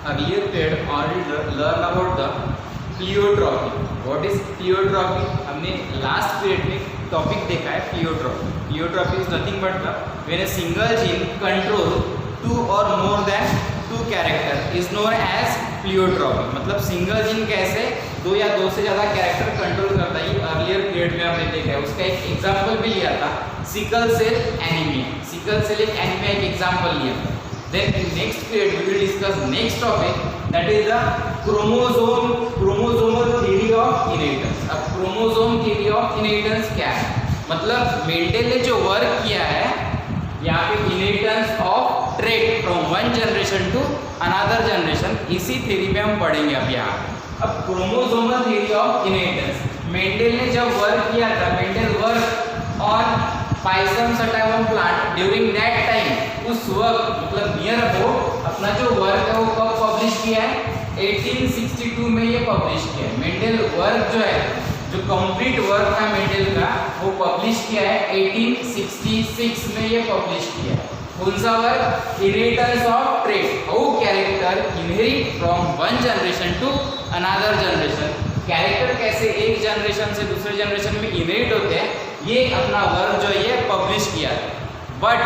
earlier period already learn about the pleiotropy. What is pleiotropy? हमने last period में topic देखा है pleiotropy. Pleiotropy is nothing but the when a single gene control two or more than two character is known as pleiotropy. मतलब single gene कैसे दो या दो से ज़्यादा कैरेक्टर कंट्रोल करता है, अर्लियर पीरियड में हमने देखा है. उसका एक एग्जांपल भी लिया था, sickle cell anaemia. Sickle cell एक एनीमिया एक एग्जांपल लिया था. Then in next period we will discuss next topic, that is the chromosomal theory of inheritance. अब क्रोमोसोम theory of inheritance क्या है? मतलब मेंडल ने जो वर्क किया है यहाँ पे inheritance of trait from one generation to another generation, इसी थ्योरी में हम पढ़ेंगे अब यहाँ. अब chromosomal theory of inheritance, Mendel ने जब वर्क किया था, Mendel work on pisum sativum plant during that time, उस वक्त मतलब नियर अबाउट अपना जो वर्क है वो कब पब्लिश किया है? 1862 में ये पब्लिश किया है. मेंडल वर्क जो है, जो कंप्लीट वर्क था मेंडल का, वो पब्लिश किया है 1866 में ये पब्लिश किया है. कौन सा work? Inheritance of trait, how character inherit from one generation to another generation. Character कैसे एक जनरेशन से दूसरे जनरेशन में इनहेरिट होते हैं, ये अपना वर्क जो है पब्लिश किया है. बट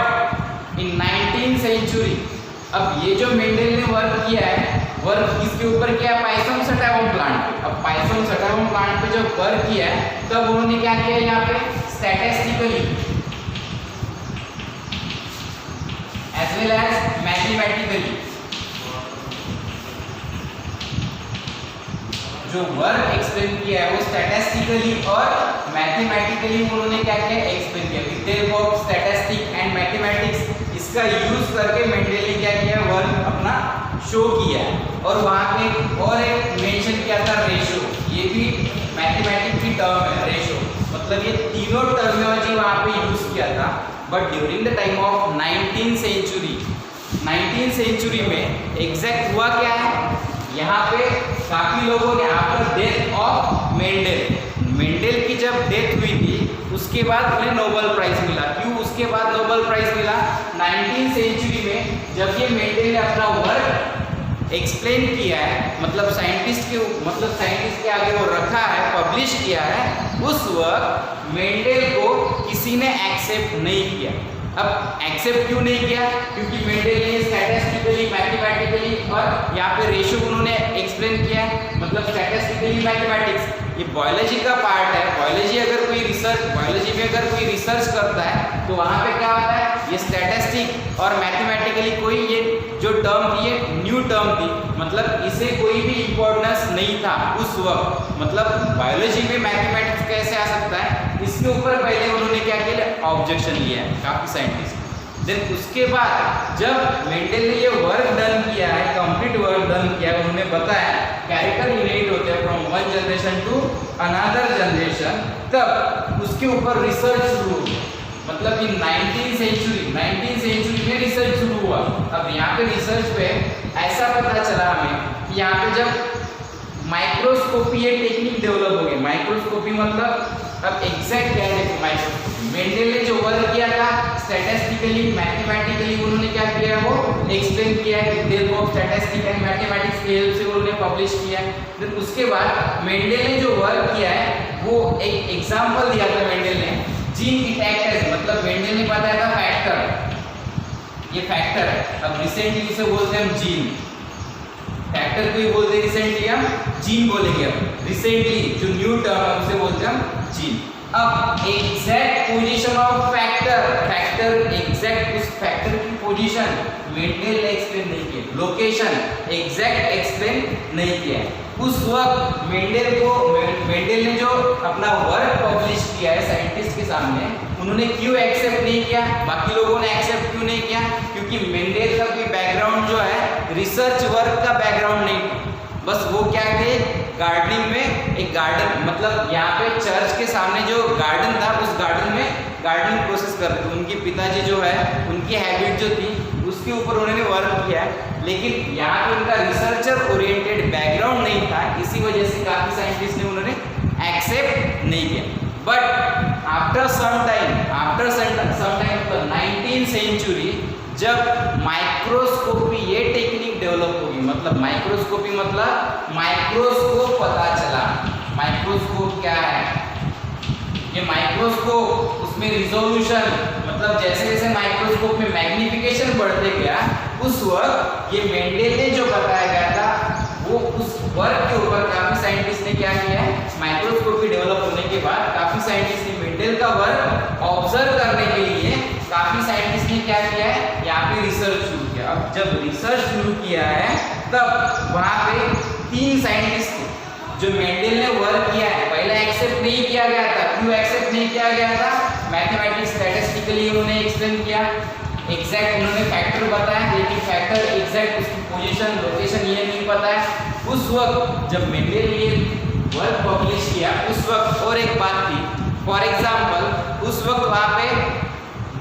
इन 19th सेंचुरी, अब ये जो मेंडल ने वर्क किया है, वर्क किसके ऊपर किया? पाइसम सटाइवम प्लांट पे. अब पाइसम सटाइवम प्लांट पे जब वर्क किया है, तब उन्होंने क्या किया यहाँ पे? Statistically as well as mathematically जो वर्क एक्सप्लेन किया है, वो स्टैटिस्टिकली और मैथमेटिकली उन्होंने क्या किया? एक्सप्लेन किया. With the help of statistic and mathematics, इसका यूज करके मेंडल ने क्या किया? वर्क अपना शो किया है. और वहाँ पे और एक मेंशन किया था, रेशो. ये भी मैथमेटिक्स की टर्म है, रेशो. मतलब ये तीनों टर्मिनोलॉजी वहाँ पे यूज किया था. But during the time of 19th century में एग्जैक्ट हुआ क्या है? यहाँ पे काफी लोगों ने आफ्टर डेथ ऑफ मेंडल की जब डेथ हुई थी, उसके बाद उन्हें नोबेल प्राइज मिला. क्यों उसके बाद नोबेल प्राइज मिला? 19th सेंचुरी में जब ये मेंडल ने अपना वर्क एक्सप्लेन किया है, मतलब साइंटिस्ट के आगे वो रखा है, पब्लिश किया है, उस वक्त मेंडल को किसी ने एक्सेप्ट नहीं किया. अब एक्सेप्ट क्यों नहीं किया? क्योंकि मेंडल ने स्टैटिस्टिकली, मैथमेटिकली और यहाँ पे रेशो उन्होंने एक्सप्लेन किया है. मतलब स्टैटिस्टिकली मैथमेटिक्स ये बायोलॉजी का पार्ट है. बायोलॉजी में अगर कोई रिसर्च करता है तो वहाँ पे क्या होता है? ये स्टैटिस्टिक और मैथमेटिकली कोई ये जो टर्म थी, ये न्यू टर्म थी. मतलब इसे कोई भी इम्पोर्टेंस नहीं था उस वक्त. मतलब बायोलॉजी में मैथमेटिक्स कैसे आ सकता है, इसके ऊपर पहले उन्होंने क्या किया? ऑब्जेक्शन लिया है काफ़ी साइंटिस्ट. देन उसके बाद जब मेंडल ने ये वर्क डन किया है, कंप्लीट वर्क डन किया है, उन्होंने बताया कैरेक्टर इनहेरिट होते हैं from one generation to another generation, तब उसके ऊपर रिसर्च शुरू हुई. मतलब कि 19th सेंचुरी में रिसर्च शुरू हुआ. अब यहाँ पे रिसर्च पे ऐसा पता चला हमें कि यहाँ पे जब माइक्रोस्कोपी ये टेक्निक डेवलप हो गई. माइक्रोस्कोपी मतलब अब एग्जैक्ट क्या है? माइक्रोस्कोपी मेंडल ने जो वर्क किया था स्टैटिस्टिकली, मैथमेटिकली, उन्होंने क्या किया? वो एक्सप्लेन किया है. With the help of statistic and mathematics की हेल्प से उन्होंने पब्लिश किया है. फिर उसके बाद मेंडल ने जो वर्क किया है, वो एक एग्जांपल दिया था मेंडल ने, जीन की टैक्टस. मतलब मेंडल ने बताया था फैक्टर, ये फैक्टर है. अब रिसेंटली इसे बोलते हैं हम जीन. फैक्टर को ही बोलते हैं रिसेंटली, हम जीन बोलेंगे. अब रिसेंटली जो न्यू टर्म है उसे बोलते हैं हम जीन. अब exact position of factor exact उस फैक्टर की पोजीशन मेंडल ने एक्सप्लेन नहीं किया. लोकेशन एग्जैक्ट एक्सप्लेन नहीं किया. उस वक्त मेंडल ने जो अपना वर्क पब्लिश किया है साइंटिस्ट के सामने, उन्होंने क्यों एक्सेप्ट नहीं किया? बाकी लोगों ने एक्सेप्ट क्यों नहीं किया? क्योंकि मेंडल का कोई बैकग्राउंड जो है रिसर्च वर्क का बैकग्राउंड नहीं था. बस वो क्या थे? गार्डनिंग में एक गार्डन, मतलब यहाँ पे चर्च के सामने जो गार्डन था, उस गार्डन में गार्डनिंग प्रोसेस करते थे. उनके पिताजी जो है, उनकी हैबिट जो थी, उसके ऊपर उन्होंने वर्क किया है. लेकिन यहाँ पे उनका रिसर्चर ओरिएंटेड बैकग्राउंड नहीं था, इसी वजह से काफ़ी साइंटिस्ट ने उन्होंने एक्सेप्ट नहीं किया. But after some time 19th century जब माइक्रोस्कोपी ये टेक्निक डेवलप होगी, मतलब माइक्रोस्कोपी मतलब माइक्रोस्कोप पता चला। माइक्रोस्कोप क्या है? ये माइक्रोस्कोप, उसमें रिजोल्यूशन मतलब जैसे जैसे माइक्रोस्कोप में मैग्निफिकेशन बढ़ते गया उस वक्त ये मेंडेल ने जो बताया गया था वो उस वर्क के ऊपर काफी साइंटिस्ट ने क्या किया है, माइक्रोस्कोपी डेवलप होने के बाद काफी साइंटिस्ट ने मेंडेल का वर्क ऑब्जर्व करने के लिए काफी साइंटिस्ट ने क्या किया है, यहाँ पे रिसर्च शुरू किया। अब जब रिसर्च शुरू किया है तब वहां पे 3 साइंटिस्ट जो मेंडेल ने वर्क किया है, पहले एक्सेप्ट नहीं किया गया था। क्यों एक्सेप्ट नहीं किया गया था? मैथमेटिक्स स्टैटिस्टिकली उन्होंने एक्सप्लेन किया, एग्जैक्ट उन्होंने फैक्टर बताया, लेकिन फैक्टर एग्जैक्ट उसकी पोजीशन लोकेशन ये नहीं पता है। उस वक्त जब मेंडेल ने वर्क पब्लिश किया उस वक्त और एक बात थी, फॉर एग्जांपल उस वक्त वहाँ पे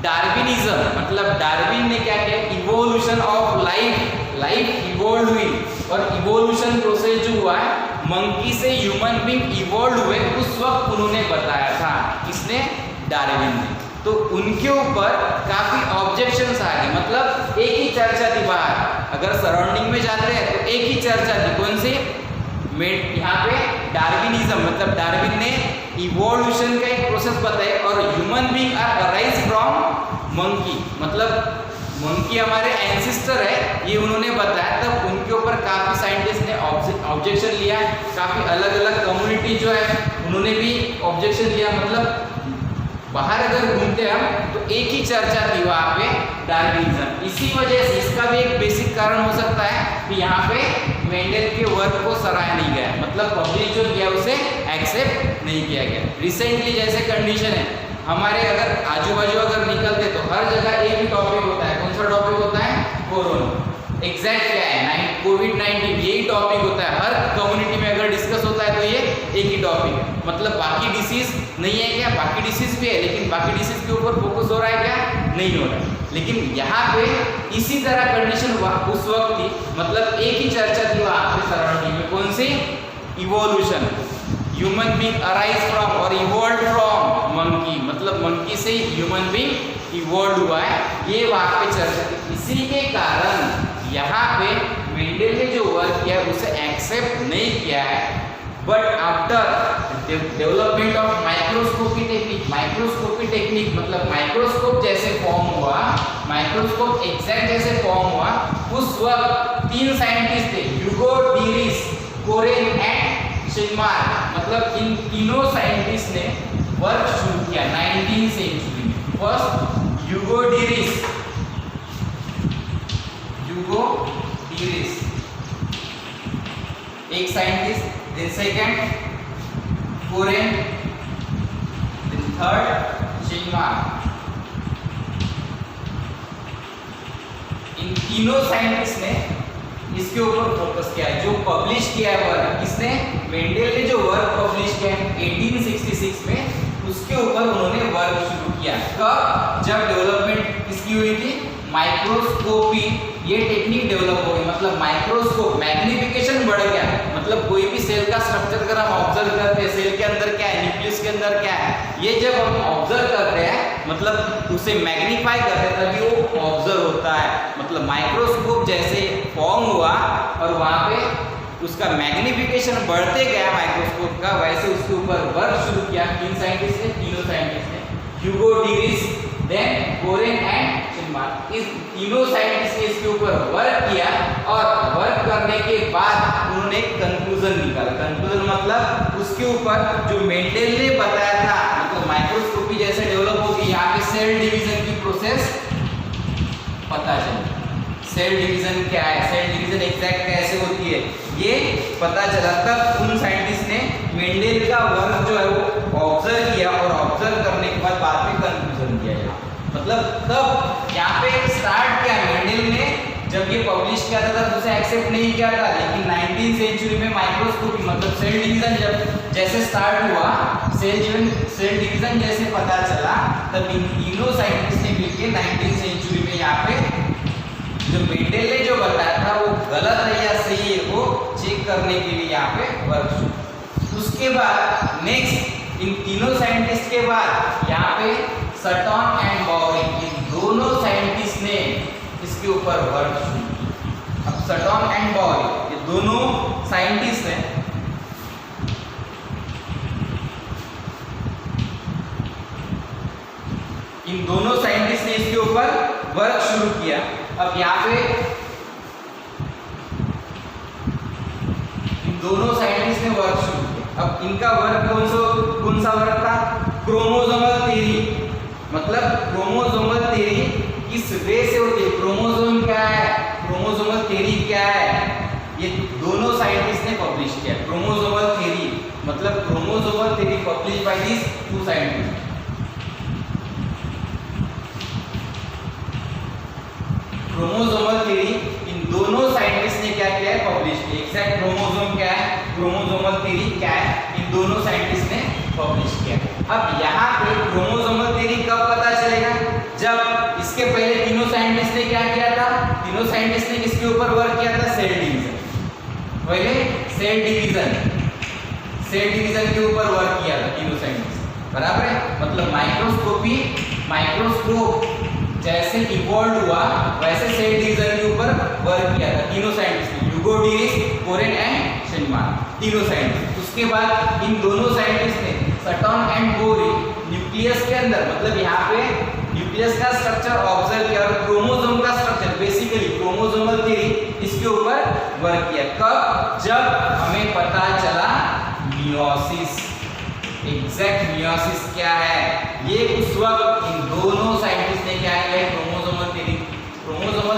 डार्विनिज्म मतलब डार्विन ने क्या किया, इवोल्यूशन ऑफ लाइफ इवॉल्व हुई और इवोल्यूशन प्रोसेस जो हुआ है मंकी से ह्यूमन बीइंग इवॉल्व हुए उस वक्त उन्होंने बताया था। किसने? डार्विन ने। तो उनके ऊपर काफी ऑब्जेक्शंस आ गए, मतलब एक ही चर्चा थी बाहर, अगर सराउंडिंग में जाते हैं तो एक ही चर्चा थी, कौन सी? यहाँ पे डार्विनिज्म मतलब डार्विन ने इवोल्यूशन का एक प्रोसेस बताया और human being are arise from monkey मतलब मंकी हमारे एंसेस्टर है, ये उन्होंने बताया। तब उनके ऊपर काफी साइंटिस्ट ने ऑब्जेक्शन लिया, काफी अलग अलग कम्युनिटी जो है उन्होंने भी ऑब्जेक्शन लिया। मतलब बाहर अगर घूमते हम तो एक ही चर्चा थी वहाँ पे, डार्विनिज्म। इसी वजह से इसका भी एक बेसिक कारण हो सकता है कि यहाँ पे मेंडेल के वर्क को सराहा नहीं गया, मतलब पब्लिश जो किया उसे एक्सेप्ट नहीं किया गया। रिसेंटली जैसे कंडीशन है हमारे, अगर आजू बाजू अगर निकलते तो हर जगह एक ही टॉपिक होता है। कौन सा टॉपिक होता है? कोरोना। एग्जैक्ट क्या है? कोविड-19 यही टॉपिक होता है। हर कम्युनिटी में अगर डिस्कस होता है तो ये एक ही टॉपिक है। मतलब बाकी डिसीज नहीं है क्या? बाकी डिसीज भी है, लेकिन बाकी डिसीज के ऊपर फोकस हो रहा है क्या? नहीं हो रहा है। लेकिन यहाँ पे इसी तरह कंडीशन उस वक्त थी, मतलब एक ही चर्चा थी वहाँ पे सराउंडिंग में। कौन सी? Evolution, human being arise from और इवॉल्व फ्रॉम मंकी, मतलब मंकी से ह्यूमन बीइंग इवॉल्व हुआ है, ये वहाँ पे चर्चा थी। इसी के कारण यहाँ पे मेंडेल ने जो वर्क किया उसे एक्सेप्ट नहीं किया है। But after development of microscopy technique मतलब माइक्रोस्कोप जैसे फॉर्म हुआ, माइक्रोस्कोप एग्जैक्ट जैसे फॉर्म हुआ, उस वक्त 3 साइंटिस्ट थे, ह्यूगो डीरिस, कोरेन एंड शिनमार। मतलब इन तीनों साइंटिस्ट ने वर्क शुरू किया 19वीं सेंचुरी में। फर्स्ट ह्यूगो डीरिस एक scientist, then second Correns, then third शिनमार। इन तीनों साइंटिस्ट ने इसके ऊपर फोकस किया है। जो पब्लिश किया है वर्क किसने? मेंडेल ने जो वर्क पब्लिश किया है 1866 में, उसके ऊपर उन्होंने वर्क शुरू किया। कब? जब डेवलपमेंट किसकी हुई थी? माइक्रोस्कोपी, ये टेक्निक डेवलप हो गई। मतलब माइक्रोस्कोप मैग्निफिकेशन बढ़ गया, मतलब कोई भी सेल का स्ट्रक्चर अगर हम ऑब्जर्व करते हैं, सेल के अंदर क्या है, न्यूक्लियस के अंदर क्या है, ये जब हम ऑब्जर्व करते हैं मतलब उसे मैग्नीफाई करते हैं तभी वो ऑब्जर्व होता है। मतलब माइक्रोस्कोप जैसे फॉर्म हुआ और वहाँ पे उसका मैग्निफिकेशन बढ़ते गया माइक्रोस्कोप का, वैसे उसके ऊपर वर्क शुरू किया। तीनों साइंटिस्ट ने ह्यूगो डीरिस, देन कोरेन एंड शिनमार। इस तीनों साइंटिस्ट ने इसके ऊपर वर्क किया और वर्क करने के बाद उन्होंने एक कंक्लूजन निकाला। कंक्लूजन मतलब उसके ऊपर जो मेंडेल ने बताया था, मतलब माइक्रोस्कोपी जैसे डेवलप होगी, यहाँ पे सेल डिवीजन की प्रोसेस पता चली। सेल डिवीजन क्या है, सेल डिवीजन एग्जैक्ट कैसे होती है, ये पता चला। तब उन साइंटिस्ट ने मेंडेल का वर्क जो है वो ऑब्जर्व किया और ऑब्जर्व करने के बाद में कंक्लूजन दिया गया। मतलब तब यहाँ पे स्टार्ट किया मेंडेल ने, जब ये पब्लिश किया था तब उसे एक्सेप्ट नहीं किया था, लेकिन 19वीं सेंचुरी में माइक्रोस्कोपी मतलब सेल डिवीजन जब जैसे स्टार्ट हुआ, सेल डिवीजन जैसे पता चला, तब इन तीनों साइंटिस्ट ने मिलकर 19वीं सेंचुरी में यहाँ पे जो मेंडेल ने जो बताया था वो गलत है या सही है वो चेक करने के लिए यहाँ पे वर्क शुरू। उसके बाद नेक्स्ट इन तीनों साइंटिस्ट के बाद यहाँ पे सटॉन एंड बॉरिंग, इन दोनों साइंटिस्ट ने इसके ऊपर वर्क शुरू किया। अब सटॉन एंड बॉरिंग अब यहाँ पे इन दोनों साइंटिस्ट ने वर्क शुरू किया। अब इनका वर्क कौन सा वर्क था? Chromosomal theory. मतलब क्रोमोसोमल थ्योरी किस वे से होती है, क्रोमोसोम क्या है, क्रोमोसोमल थ्योरी क्या है, ये दोनों साइंटिस्ट ने पब्लिश किया। क्रोमोसोमल थ्योरी मतलब chromosomal theory publish by this two scientist. Chromosomal theory इन दोनों साइंटिस्ट ने क्या किया है, पब्लिश किया। एग्जैक्ट क्रोमोसोम क्या है, क्रोमोसोमल थ्योरी क्या है, इन दोनों साइंटिस्ट ने पब्लिश किया। अब यहाँ पे क्रोमोसोमल थ्योरी कब पता चलेगा? जब इसके पहले तीनों साइंटिस्ट ने क्या किया था? तीनों साइंटिस्ट ने किसके ऊपर वर्क किया था? Cell division. पहले सेल डिवीजन के ऊपर वर्क किया था तीनों साइंटिस्ट, बराबर है। मतलब माइक्रोस्कोप जैसे इवॉल्व हुआ वैसे सेल डिवीजन के ऊपर वर्क किया था तीनों साइंटिस्ट ने, ह्यूगो डीरिस, कोरेन एंड शेनमान, तीनों साइंटिस्ट। उसके बाद इन दोनों साइंटिस्ट ने सटॉन एंड बोरी न्यूक्लियस के अंदर, मतलब यहाँ पे न्यूक्लियस का स्ट्रक्चर ऑब्जर्व किया और क्रोमोसोम का स्ट्रक्चर, बेसिकली क्रोमोसोमल थ्योरी, इसके ऊपर वर्क किया। कब? जब हमें पता चला मियोसिस। एग्जैक्ट मियोसिस क्या है, ये उस वक्त इन दोनों साइंटिस्ट ने क्या किया? क्रोमोसोमल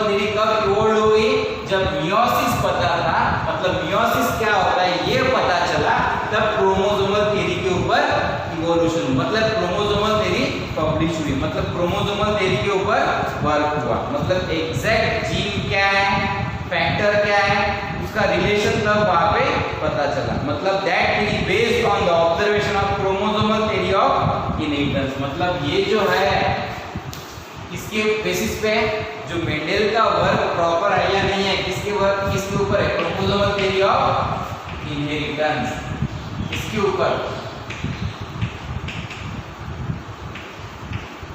थ्योरी कब इवॉल्व हुई? जब मियोसिस पता था, मतलब मियोसिस क्या होता है ये पता चला, तब क्रोमोसोमल थ्योरी के ऊपर इवोल्यूशन, मतलब क्रोमोसोमल थ्योरी पब्लिश हुई, मतलब क्रोमोसोमल थ्योरी के ऊपर वर्क हुआ। मतलब एग्जैक्ट जीन क्या है, फैक्टर क्या है, उसका रिलेशन तब वहां पे पता चला। मतलब that theory based on the observation of chromosomal theory of inheritance. मतलब ये जो है इसके बेसिस पे जो मेंडल का वर्क प्रॉपर है या नहीं है, किसके ऊपर है? क्रोमोसोमल थ्योरी ऑफ इनहेरिटेंस, इसके ऊपर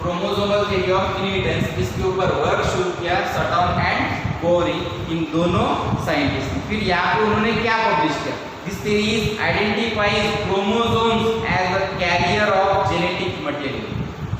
क्रोमोसोमल थ्योरी ऑफ इनहेरिटेंस, इसके ऊपर वर्क शुरू किया सटॉन एंड बोरी, इन दोनों साइंटिस्ट ने। फिर यहाँ पे उन्होंने क्या पब्लिश किया? This theory identifies chromosomes as a carrier of genetic material.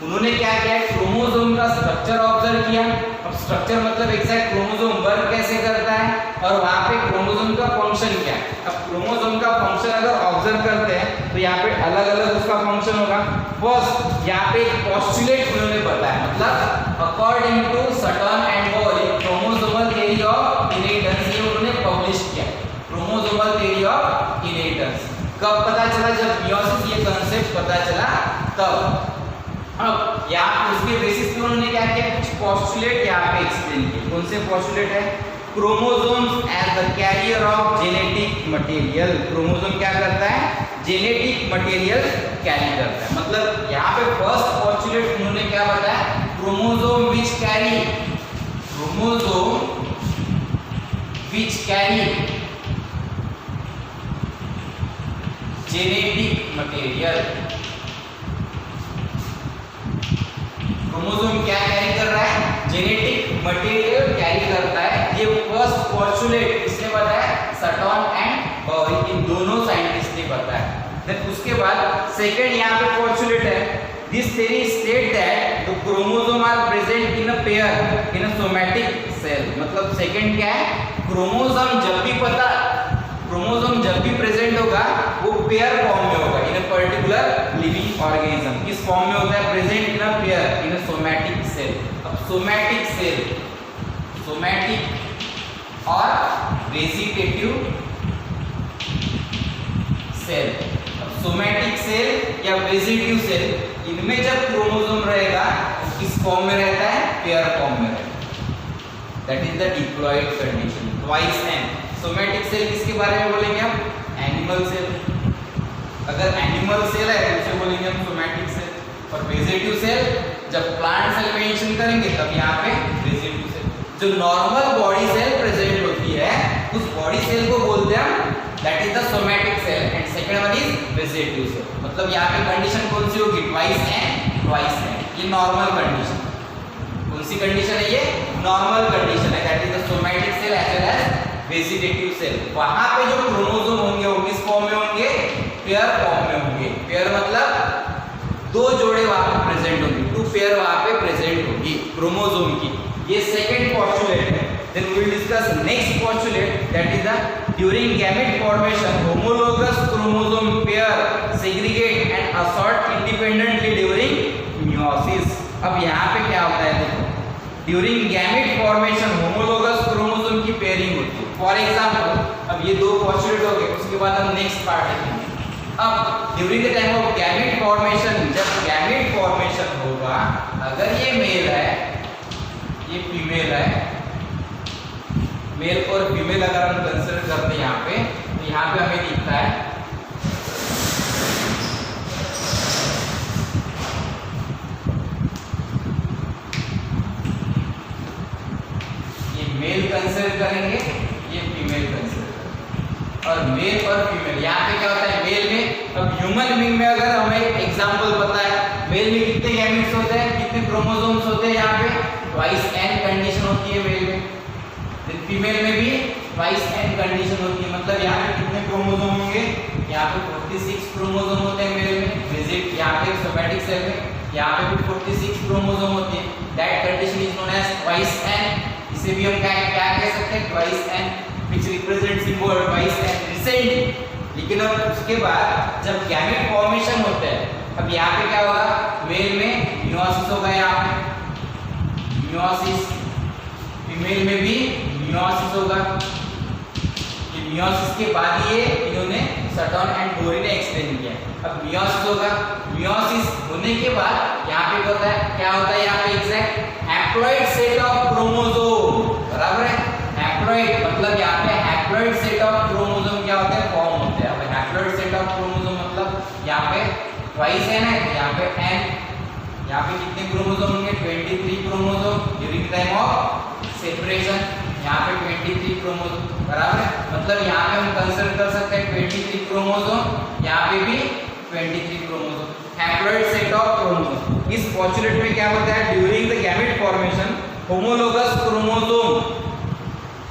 उन्होंने क्या किया? क्रोमोसोम का स्ट्रक्चर ऑब्जर्व किया। अब स्ट्रक्चर मतलब एग्जैक्ट क्रोमोसोम वर्क कैसे करता है और वहां पे क्रोमोसोम का फंक्शन क्या है। अब क्रोमोसोम का फंक्शन अगर ऑब्जर्व करते हैं तो यहाँ पे अलग अलग उसका फंक्शन होगा। फर्स्ट यहाँ पे एक पोस्टुलेट उन्होंने बताया, मतलब अकॉर्डिंग टू सटॉन एंड बोरी क्रोमोसोमल थ्योरी ऑफ इनहेरिटेंस, ये उन्होंने पब्लिश किया। क्रोमोसोमल थ्योरी ऑफ इनहेरिटेंस कब पता चला? जब मियोसिस ये कंसेप्ट पता चला तब। अब यहाँ उसके बेसिस पे उन्होंने क्या किया? कुछ पोस्टुलेट यहाँ पे एक्सप्लेन किए। कौन से पोस्टुलेट है? Chromosomes as the carrier of genetic material. Chromosome क्या करता है? जेनेटिक मटेरियल कैरी करता है। मतलब यहाँ पे फर्स्ट पोस्टुलेट उन्होंने क्या बताया? Chromosome which carry genetic material. Chromosome क्या कैरी कर रहा है? जेनेटिक मटेरियल कैरी करता है। ये फर्स्ट पोस्टुलेट किसने बताया? सटॉन एंड बोरी, इन दोनों साइंटिस्ट ने बताया। देन उसके बाद सेकंड यहाँ पे पोस्टुलेट है, this theory state that the chromosome are present in a pair in a somatic cell. मतलब सेकंड क्या है? क्रोमोसोम जब भी प्रेजेंट होगा वो पेयर फॉर्म में होगा in a particular living organism. किस फॉर्म में होता है? Present in a pair in a somatic cell. अब सोमैटिक और वेजिटेटिव सेल। अब सोमैटिक सेल या वेजिटेटिव सेल, इनमें जब क्रोमोसोम रहेगा तो किस फॉर्म में रहता है? पेयर फॉर्म में रहता है। That is the diploid condition. Twice n. Somatic cell किसके बारे में बोलेंगे हम? Animal cell. अगर एनिमल सेल है तो उसे बोलेंगे हम सोमैटिक सेल। और वेजिटेटिव सेल जब प्लांट सेल मेंशन करेंगे तब यहाँ पे वेजिटेटिव सेल। जो नॉर्मल बॉडी सेल प्रेजेंट होती है उस बॉडी सेल को बोलते हैं हम, that is the somatic cell and second one is vegetative cell. मतलब यहाँ पे कंडीशन कौन सी होगी? Twice n. ये नॉर्मल कंडीशन। कौन सी कंडीशन है ये? नॉर्मल कंडीशन है। That is the somatic cell as well as vegetative cell. वहां पे जो क्रोमोसोम होंगे वो किस फॉर्म में होंगे? पेयर फॉर्म में होंगे। पेयर मतलब दो जोड़े वहां पे प्रेजेंट होंगे, टू पेयर वहां पे प्रेजेंट होगी क्रोमोसोम की। ये second postulate postulate, that is the during gamete formation homologous chromosome pair segregate and assort independently during meiosis. अब यहाँ पे क्या होता है देखो, during gamete formation homologous chromosome की पेयरिंग होती है. फॉर एग्जांपल, अब ये दो पोस्टुलेट हो गए, उसके बाद हम नेक्स्ट पार्ट देखेंगे. अब during the time of gamete formation, जब गैमेट फॉर्मेशन होगा, अगर ये मेल है, ये फीमेल है, मेल और फीमेल अगर हम कंसीडर करते हैं यहाँ पे, तो यहाँ पे हमें दिखता है मेल कंसीडर करेंगे, ये फीमेल कंसीडर करेंगे. और मेल और फीमेल यहाँ पे क्या होता है मेल में. अब ह्यूमन बीइंग में अगर हमें एग्जांपल पता है, मेल में कितने गैमेट्स होते हैं, कितने क्रोमोसोम्स होते हैं, यहाँ पे ट्वाइस एन कंडीशन होती है मेल में. फीमेल में भी ट्वाइस एन कंडीशन होती है. मतलब यहाँ पे कितने क्रोमोसोम होंगे, यहाँ पे 46 क्रोमोसोम होते हैं मेल में. विजिट यहाँ पे सोमैटिक सेल में यहाँ पे भी 46 क्रोमोसोम होते हैं. That condition is known as twice n. इसे भी हम क्या कह सकते हैं, twice n, which represent symbol twice n recent. लेकिन अब उसके बाद जब गैमेट फॉर्मेशन होता है, अब यहाँ पे क्या होगा, मेल में मियोसिस होगा, यहाँ पे मियोसिस, फीमेल में भी मियोसिस होगा. ये मियोसिस के बाद ये इन्होंने सटर्न एंड डोरी ने एक्सप्लेन किया. अब मियोसिस होगा, मियोसिस होने के बाद यहाँ पे क्या होता है यहाँ पे exact haploid set of chromosome. बराबर है, हैप्लॉइड मतलब यहाँ पे हैप्लॉइड सेट ऑफ क्रोमोसोम क्या होता है, फॉर्म होते हैं. अब हैप्लॉइड सेट ऑफ क्रोमोसोम मतलब यहाँ पे ट्वाइस एन है, यहाँ पे एन. यहाँ पे कितने क्रोमोसोम होंगे, 23 chromosome during time of separation. यहाँ पे 23 क्रोमोसोम. बराबर है, मतलब यहाँ पे हम कंसीडर कर सकते हैं 23 क्रोमोसोम, यहाँ पे भी 23 chromosome. Haploid set of chromosome. इस पोस्टुलेट में क्या होता है, during the gamete formation homologous chromosome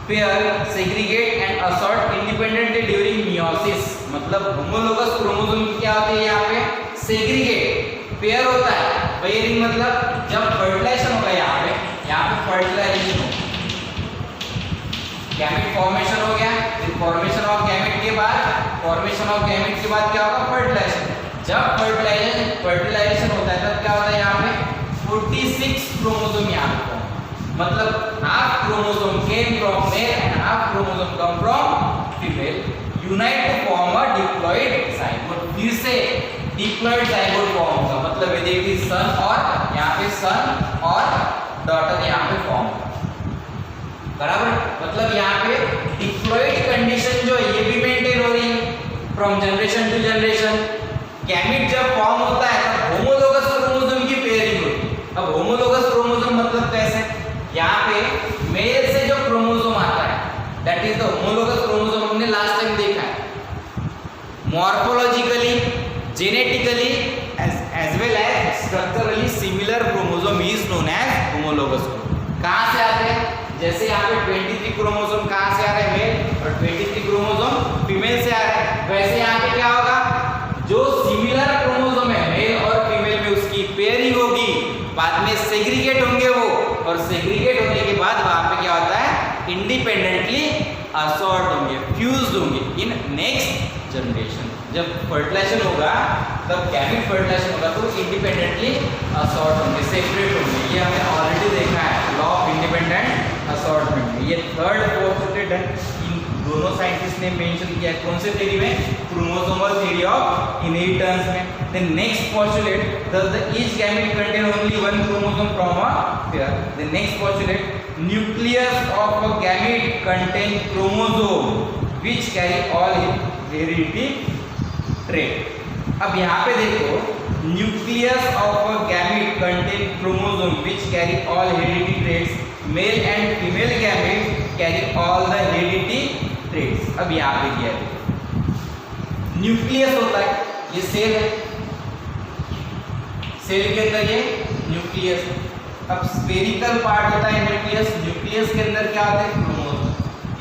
pair segregate and assort independently during meiosis. मतलब होमोलोगस क्रोमोसोम क्या होती है, यहाँ पे सेग्रीगेट पेयर होता है. पेयरिंग मतलब जब फर्टिलाइजेशन होगा, यहाँ पे फर्टिलाइजेशन हो, गैमेट फॉर्मेशन हो गया, फिर फॉर्मेशन ऑफ गैमेट के बाद क्या होगा, फर्टिलाइजेशन. जब फर्टिलाइजेशन होता है तब क्या होता है, यहाँ पे 46 क्रोमोसोम यहाँ पे. मतलब half chromosome came from male and half chromosome come from female, unite to form a diploid zygote. फिर से डिप्लॉइड जाइगोट फॉर्म होगा. मतलब यदि इट इज सन, और यहाँ पे सन और डॉटर यहाँ पे फॉर्म. बराबर, मतलब यहाँ पे डिप्लॉइड कंडीशन जो है ये भी मेंटेन हो रही है from generation to generation. Gamete जब फॉर्म होता है तब होमोलोगस क्रोमोसोम की पेयरिंग होती है. अब होमोलोगस क्रोमोसोम मतलब कैसे, यहाँ पे मेल से जो क्रोमोसोम आता है that is the homologous chromosome. हमने लास्ट टाइम देखा है, morphologically, genetically as well as structurally similar chromosome is known as homologous. कहाँ से आते हैं, जैसे यहाँ पे 23 क्रोमोसोम कहाँ से आ रहे हैं, मेल, और 23 क्रोमोसोम फीमेल से आ रहे हैं. वैसे यहाँ पे क्या होगा, जो सिमिलर क्रोमोसोम है मेल और फीमेल में उसकी पेयरिंग होगी, बाद में सेग्रीगेट होंगे वो, और सेग्रीगेट होने के बाद वहाँ पे क्या होता है, इंडिपेंडेंटली असॉर्ट होंगे, फ्यूज्ड होंगे इन नेक्स्ट जनरेशन. जब फर्टिलाइजेशन होगा, तब गैमेट फर्टिलाइजेशन होगा तो इंडिपेंडेंटली असॉर्ट होंगे, सेपरेट होंगे. ये हमने ऑलरेडी देखा है, लॉ ऑफ इंडिपेंडेंट असॉर्टमेंट. ये थर्ड पोस्टुलेट है, इन दोनों साइंटिस्ट ने मेंशन किया है. कौन से थ्योरी में, क्रोमोसोमल थ्योरी ऑफ इनहेरिटेंस में. Then next postulate, does the each gamete contain only one chromosome from a pair. The next postulate, nucleus of a gamete contain chromosome which carry all hereditary trait. अब यहाँ पे देखो, nucleus of a gamete contain chromosome which carry all hereditary traits. Male and female gamete carry all the hereditary traits. अब यहाँ पे क्या है, nucleus होता है, ये सेल है, सेल के अंदर ये न्यूक्लियस. अब स्फेरिकल पार्ट होता है न्यूक्लियस. न्यूक्लियस के अंदर क्या होता है, chromosome.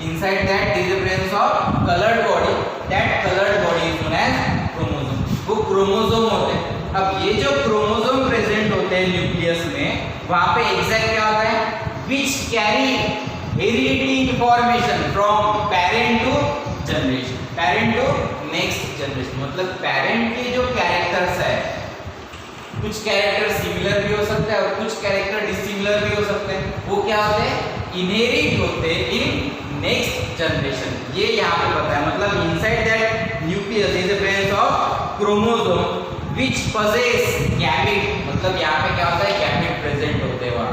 Inside that is the presence of coloured body. That coloured body is known as chromosome. वो क्रोमोसोम होते हैं. अब ये जो क्रोमोसोम प्रेजेंट होते हैं न्यूक्लियस में, वहां पे एग्जैक्ट क्या होता है, which carry heredity information from parent to generation, parent to next generation. मतलब पेरेंट के जो कैरेक्टर्स है, कुछ कैरेक्टर सिमिलर भी हो सकते हैं और कुछ कैरेक्टर डिसिमिलर भी हो सकते हैं, वो क्या होते हैं, इनहेरिट होते हैं इन नेक्स्ट जनरेशन। ये यहाँ पे बताया, मतलब inside that nucleus is the presence of chromosome which possess gamete, मतलब यहाँ पे क्या होता है, गैमेट प्रेजेंट होते हैं वहाँ,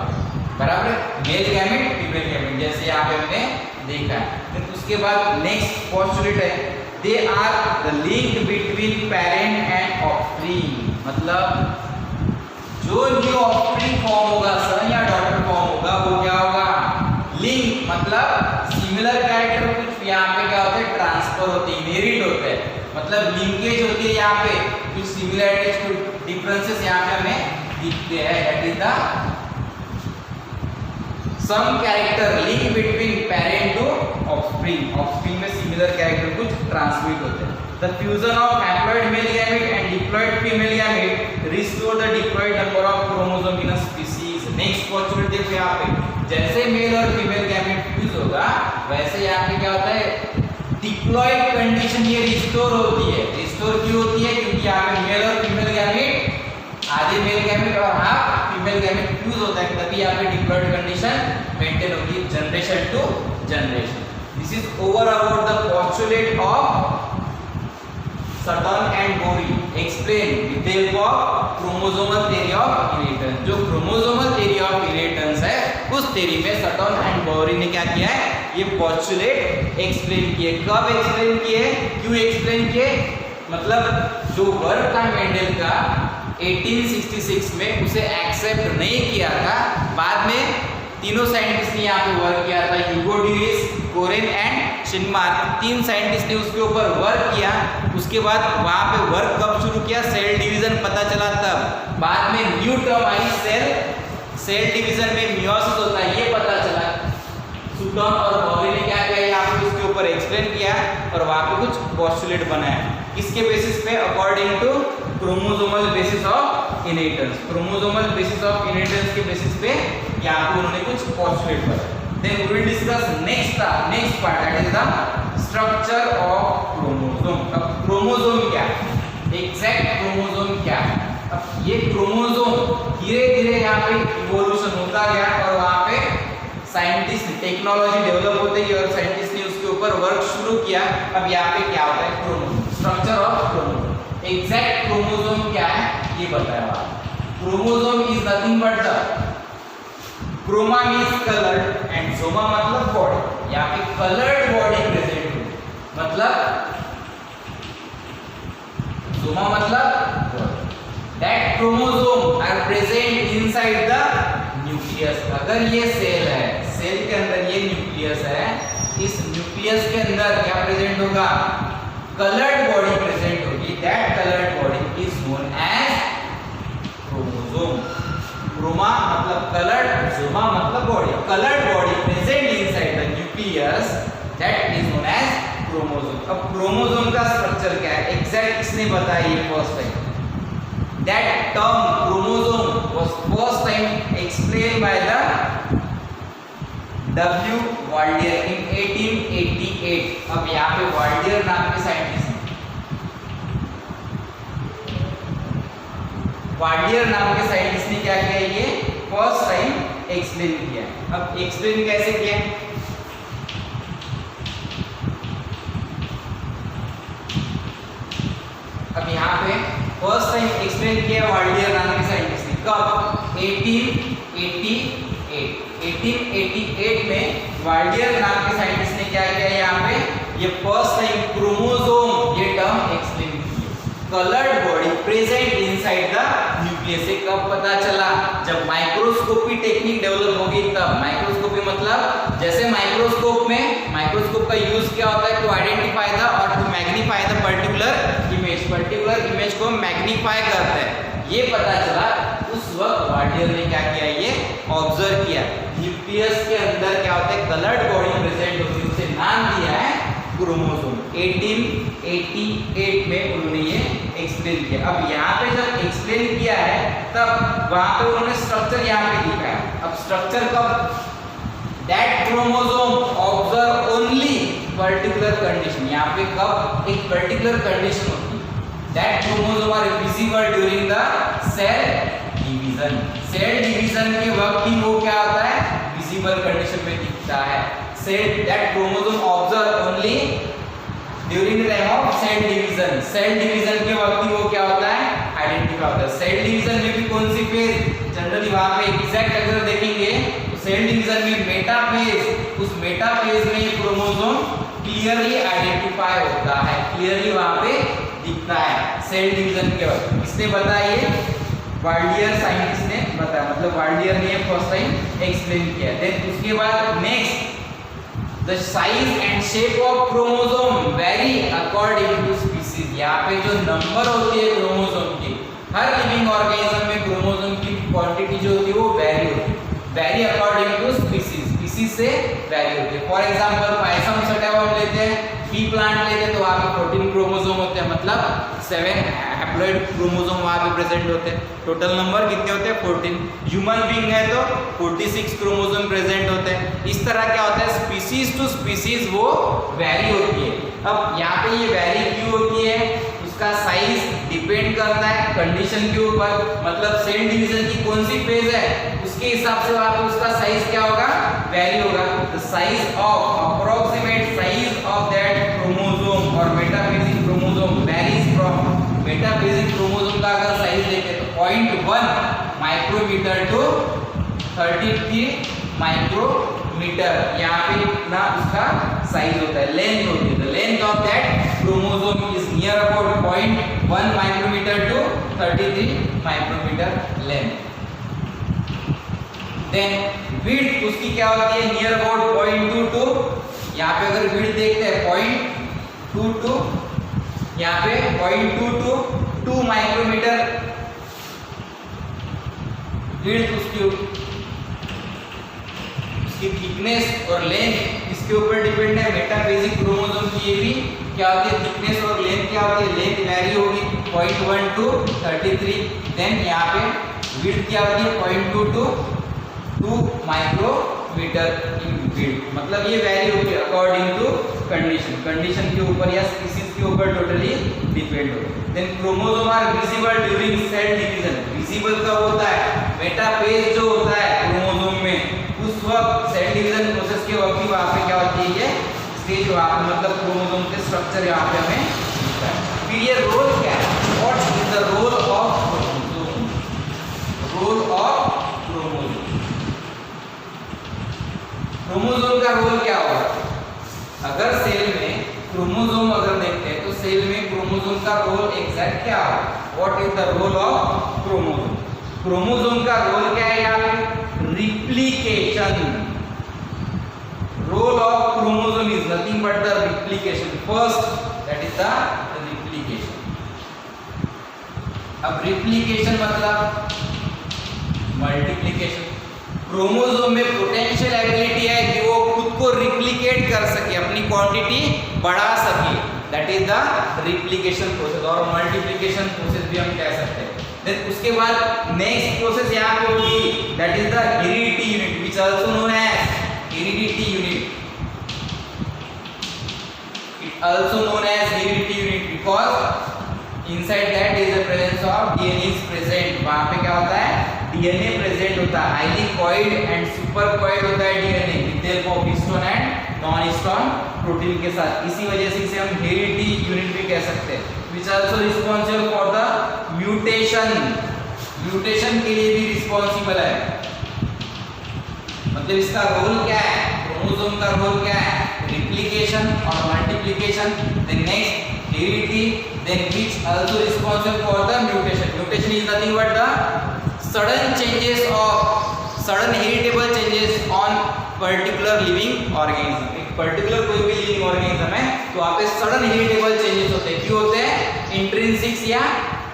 बराबर है, मेल गैमेट फीमेल गैमेट, जैसे यहाँ पे हमने देखा है। फिर उसके बाद नेक्स्ट पोस्टुलेट है, they are the link between parent and offspring. मतलब जो न्यू ऑफस्प्रिंग फॉर्म होगा, सन या डॉटर फॉर्म होगा, वो क्या होगा, लिंक, मतलब सिमिलर कैरेक्टर कुछ यहाँ पे क्या होते हैं, ट्रांसफर होते हैं, इनहेरिट होते हैं, मतलब लिंकेज होती है यहाँ पे, कुछ सिमिलरिटीज कुछ डिफरेंसेस यहाँ पे हमें दिखते हैं। That is the some character link between parent to offspring, offspring में सिमिलर कैरेक्टर कुछ ट्रांसमिट होते हैं। The fusion of haploid male gamete and diploid female gamete restore the diploid number of chromosome in a species. Next question देखो यहाँ पे, जैसे mail और female gamete fuse होगा, वैसे यहाँ पे क्या होता है, डिप्लॉइड कंडीशन ये रिस्टोर होती है। रिस्टोर क्यों होती है, क्योंकि यहाँ पे मेल और फीमेल गैमेट, आधे मेल गैमेट और हाफ फीमेल गैमेट फ्यूज होता है, तभी यहाँ पे डिप्लॉइड कंडीशन मेंटेन होती है generation to generation. This is over about the postulate of Sutton and Boveri, explain with the help of chromosomal theory of inheritance. जो chromosomal theory of inheritance है, उस थ्योरी में सटन एंड बोरी ने क्या किया है, ये पोस्टुलेट एक्सप्लेन किए। कब एक्सप्लेन किए, क्यों एक्सप्लेन किए, मतलब जो वर्क था मेंडल का 1866 में, उसे एक्सेप्ट नहीं किया था। बाद में तीनों साइंटिस्ट ने यहाँ पे वर्क किया था, ह्यूगो ड्यूरिस, कोरेन एंड शिनमार्क, तीन साइंटिस्ट ने उसके ऊपर वर्क किया। उसके बाद वहाँ पे वर्क कब शुरू किया, सेल डिवीजन पता चला तब। बाद में न्यू टर्म आई, सेल डिवीजन में मियोसिस होता है, ये पता चला। सुटन और बोरी ने क्या किया, यहाँ पे उसके ऊपर एक्सप्लेन किया और वहाँ पे कुछ पोस्टुलेट बनाया। किसके बेसिस पे, according to chromosomal basis of inheritance, chromosomal basis of inheritance के बेसिस पे यहाँ पे उन्होंने कुछ पोस्टुलेट बनाया। Then we will discuss next part, that is the structure of chromosome. अब क्रोमोसोम क्या है, एग्जैक्ट क्रोमोसोम क्या है। अब ये क्रोमोसोम धीरे धीरे यहाँ पे इवोल्यूशन होता गया और वहाँ पे साइंटिस्ट, टेक्नोलॉजी डेवलप होते गई और साइंटिस्ट ने उसके ऊपर वर्क शुरू किया। अब यहाँ पे क्या होता है, chromosome, structure of chromosome. Exact chromosome क्या है ये बताया। Chromosome is nothing but the, chroma means coloured and soma मतलब बॉडी, यहाँ पे कलर्ड बॉडी प्रेजेंट हुई, मतलब सोमा मतलब body. That chromosome are present inside the nucleus. अगर ये सेल है, सेल के अंदर ये न्यूक्लियस है, इस न्यूक्लियस के अंदर क्या प्रेजेंट होगा, कलर्ड बॉडी प्रेजेंट होगी। That coloured body is known as chromosome. Chroma मतलब कलर्ड, सोमा मतलब body, coloured body present inside the nucleus, that is known as chromosome. अब क्रोमोसोम का स्ट्रक्चर क्या है, एग्जैक्ट किसने बताया ये first time. That term chromosome was first time explain by the W. Waldeyer in 1888। अब यहाँ पे वाल्डियर नाम के साइंटिस्ट, वाल्डियर नाम के साइंटिस्ट ने क्या किया, ये फर्स्ट टाइम एक्सप्लेन किया। अब एक्सप्लेन कैसे किया, अब यहाँ पे फर्स्ट टाइम एक्सप्लेन किया वाल्डियर नाम के साइंटिस्ट ने। कब, 1888 में वाल्डियर नाम के साइंटिस्ट ने क्या किया, यहाँ पे ये फर्स्ट टाइम क्रोमोसोम ये टर्म एक्सप्लेन किया। Coloured body present inside the nucleus से कब पता चला, जब माइक्रोस्कोपी टेक्निक डेवलप होगी तब। माइक्रोस्कोपी मतलब जैसे माइक्रोस्कोप में, माइक्रोस्कोप का यूज क्या होता है, टू आइडेंटिफाई द और to magnify the particular image, particular image को मैग्नीफाई करता है। ये पता चला उस वक्त वाल्डियर ने क्या किया, ये ऑब्जर्व किया न्यूक्लियस के अंदर क्या होता है, कलर्ड बॉडी प्रेजेंट होती है, उसे नाम दिया है क्रोमोसोम। 1888 में उन्होंने ये एक्सप्लेन किया। अब यहाँ पे जब एक्सप्लेन किया है तब वहाँ पे उन्होंने स्ट्रक्चर यहाँ पे लिखा है। अब स्ट्रक्चर कब that chromosome observe only particular condition, यहाँ पे कब एक पर्टिकुलर कंडीशन होती है, that chromosome are visible during the cell division, cell division के वक्त ही वो क्या होता है, विजिबल कंडीशन में दिखता है। Cell that chromosome observe only during the time of cell division, cell division के वक्त ही वो क्या होता है, आइडेंटिफाई होता है। सेल डिवीजन में भी कौन सी फेज, जनरली वहां पे एग्जैक्ट अगर देखेंगे तो सेल डिवीजन में मेटाफेज, उस मेटाफेज में क्रोमोसोम क्लियरली आइडेंटिफाई होता है, क्लियरली वहां पे दिखता है सेल डिवीजन के वक्त। किसने बताया ये, वाल्डियर साइंटिस्ट ने बताया, मतलब वाल्डियर ने फर्स्ट टाइम एक्सप्लेन किया। देन उसके बाद next, the size and shape of chromosome vary according to species, यहाँ पे जो नंबर होती है क्रोमोसोम की, हर लिविंग ऑर्गेनिज्म में क्रोमोसोम की क्वांटिटी जो होती है वो वेरी होती है, vary according to species, species से वेरी होती है। फॉर एग्जांपल पायसम सटावम लेते हैं, पी प्लांट लेते हैं, तो वहाँ पे 14 क्रोमोसोम होते हैं, मतलब 7 हैप्लॉइड क्रोमोसोम वहाँ पे प्रेजेंट होते हैं। टोटल नंबर कितने होते हैं, 14। ह्यूमन बीइंग है तो 46 क्रोमोसोम प्रेजेंट होते हैं। इस तरह क्या होता है, स्पीसीज टू स्पीसीज वो वेरी होती है। अब यहाँ पे ये वेरी क्यों होती है, उसका साइज डिपेंड करता है कंडीशन के ऊपर, मतलब सेल डिवीजन की कौन सी फेज है उसके हिसाब से वहाँ पे उसका साइज क्या होगा, वेरी होगा। The size of approximate size of that chromosome और metaphasic chromosome varies from, metaphasic chromosome का अगर साइज देखें तो 0.1 माइक्रोमीटर टू 33 माइक्रोमीटर, यहाँ पे इतना उसका साइज होता है, लेंथ होती है। The length of that chromosome is near about 0.1 micrometer to 33 micrometer length. Then width उसकी क्या होती है, नियर अबाउट 0.22, यहाँ पे अगर विड्थ देखते हैं 0.22, यहाँ पे 0.22 माइक्रोमीटर विड्थ उसकी थिकनेस और लेंथ इसके ऊपर डिपेंड है। मेटाफेजिक क्रोमोसोम की ये भी क्या होती है, थिकनेस और लेंथ क्या होती है, लेंथ वेरी होगी 0.1 टू 33। देन यहाँ पे विड्थ क्या होती है 0.22 माइक्रोमीटर इन विड्थ, मतलब ये वेरी होगी अकॉर्डिंग टू कंडीशन, कंडीशन के ऊपर या स्पीसीज के ऊपर टोटली डिपेंड हो। देन chromosome are visible during cell division, visible कब होता है, मेटाफेज जो होता है क्रोमोसोम में उस वक्त, सेल डिवीजन प्रोसेस के वक्त ही वहाँ पे क्या होती है, ये स्टेज वहाँ पे, मतलब क्रोमोसोम के स्ट्रक्चर यहाँ पे हमें दिखता है। फिर ये रोल क्या है, what is the role of chromosome, role of chromosome, chromosome का रोल क्या होगा, अगर सेल में क्रोमोसोम अगर देखते हैं तो सेल में क्रोमोसोम का रोल एग्जैक्ट क्या होगा, what is the role of chromosome, chromosome का रोल क्या है यहाँ पे, replication, role of chromosome is nothing but the replication, first that is the replication। अब replication मतलब multiplication, क्रोमोसोम में पोटेंशियल एबिलिटी है कि वो खुद को रिप्लिकेट कर सके, अपनी क्वांटिटी बढ़ा सके, that is the replication process, और मल्टीप्लिकेशन प्रोसेस भी हम कह सकते हैं। देन उसके बाद नेक्स्ट प्रोसेस यहाँ पे होगी, that is the heredity unit, which also known as heredity unit, it also known as heredity unit because inside that is the presence of DNA is present, वहां पे क्या होता है, डीएनए प्रेजेंट होता है, highly coiled and super coiled होता है DNA with the help of histone and non histone protein के साथ, इसी वजह से इसे हम हेरिडिटी यूनिट भी कह सकते हैं। which also responsible for the mutation, mutation के लिए भी रिस्पॉन्सिबल है, मतलब इसका रोल क्या है, क्रोमोसोम का रोल क्या है, रिप्लिकेशन और multiplication. Then next heredity, then which also responsible for the mutation, mutation is nothing but the sudden changes of sudden heritable changes on particular living organism, particular कोई भी living organism है तो वहाँ पे sudden heritable changes होते हैं, क्यों होते हैं, इंट्रिंसिक या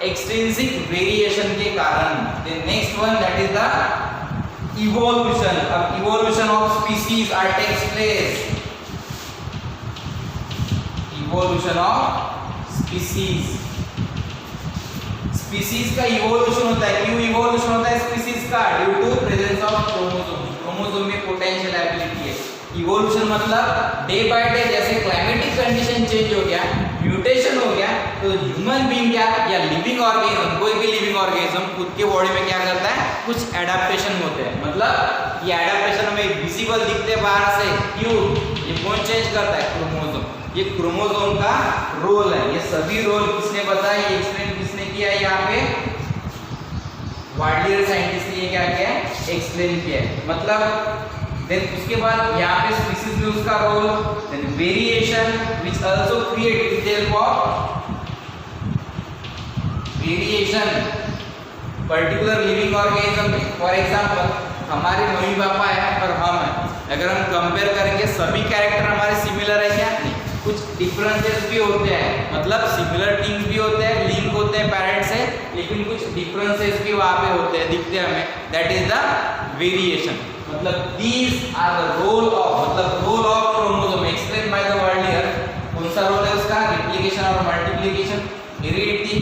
एक्सट्रिंसिक वेरिएशन के कारण। Then next one that is the evolution, अब evolution of species are takes place, evolution of species, species का इवोल्यूशन होता है, क्यों इवोल्यूशन होता है स्पीसीज का, due to presence of chromosome, chromosome में पोटेंशियल एबिलिटी इवोल्यूशन मतलब डे बाय डे जैसे क्लाइमेटिक कंडीशन चेंज हो गया, म्यूटेशन हो गया, तो ह्यूमन बीइंग क्या या लिविंग ऑर्गेनिज्म, कोई भी लिविंग ऑर्गेनिज्म खुद के बॉडी में क्या करता है, कुछ एडाप्टेशन होते हैं। मतलब ये एडाप्टेशन हमें विजिबल दिखते हैं बाहर से, क्यों? ये कौन चेंज करता है? क्रोमोसोम। ये क्रोमोसोम का रोल है। ये सभी रोल किसने बताया, ये एक्सप्लेन किसने किया है? यहाँ पे वार्डियर साइंटिस्ट ने क्या किया है, एक्सप्लेन किया है। मतलब देन उसके बाद यहाँ पे स्पीसीज में उसका role, then variation which also create with help of variation particular living organism. For example हमारे मम्मी पापा है और हम है, अगर हम कंपेयर करेंगे सभी कैरेक्टर हमारे सिमिलर है क्या? नहीं, कुछ डिफरेंसेस भी होते हैं। मतलब सिमिलर थिंग्स भी होते हैं, लिंक होते हैं पेरेंट्स से, लेकिन कुछ डिफरेंसेस भी वहाँ पे होते हैं, दिखते हैं हमें। That is the variation. मतलब these are the role of, मतलब role of chromosome explain by the Waldeyer. कौन सा रोल है उसका? रिप्लिकेशन और multiplication, heredity,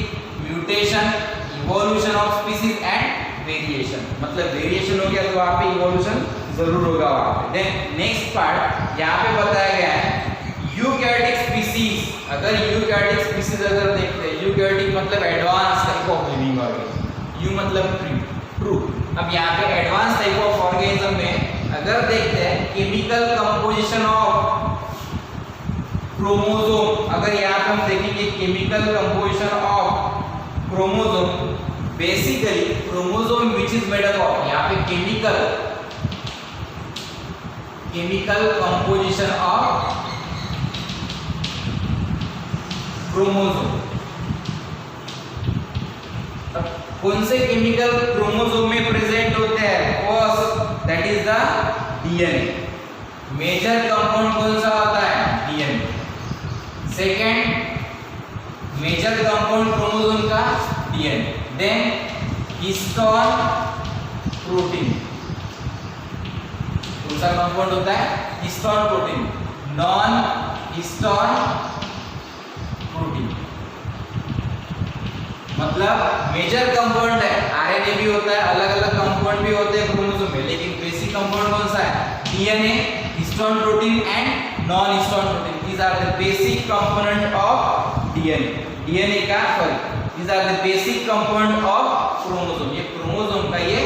mutation, evolution of species and variation. मतलब वेरिएशन हो गया तो वहाँ पे इवोल्यूशन जरूर होगा वहाँ पे। देन नेक्स्ट पार्ट यहाँ पे बताया गया है यूकैरियोटिक स्पीसीज। अगर यूकैरियोटिक स्पीसीज अगर देखते हैं, यूकैरियोटिक मतलब advance type of living organism, you मतलब ट्रू। अब यहाँ पे एडवांस टाइप ऑफ ऑर्गेनिज्म में अगर देखते हैं केमिकल कंपोजिशन ऑफ क्रोमोसोम, अगर यहाँ पे हम देखेंगे chemical composition of chromosome, basically chromosome which is made up of, यहाँ पे केमिकल कंपोजिशन ऑफ क्रोमोसोम। कौन से केमिकल क्रोमोसोम में प्रेजेंट होते हैं? First that is the DNA. Major compound कौन सा होता है? DNA. Second major compound chromosome का डीएनए। Then histone protein. कौन सा कंपाउंड होता है? Histone protein. Non histone protein मतलब मेजर कंपाउंड है, आरएनए भी होता है, अलग अलग कंपाउंड भी होते हैं क्रोमोसोम में, लेकिन बेसिक कंपाउंड कौन सा है? DNA, histone protein and non histone protein. These are the basic component of DNA. DNA का these are the basic component of chromosome. ये क्रोमोसोम का ये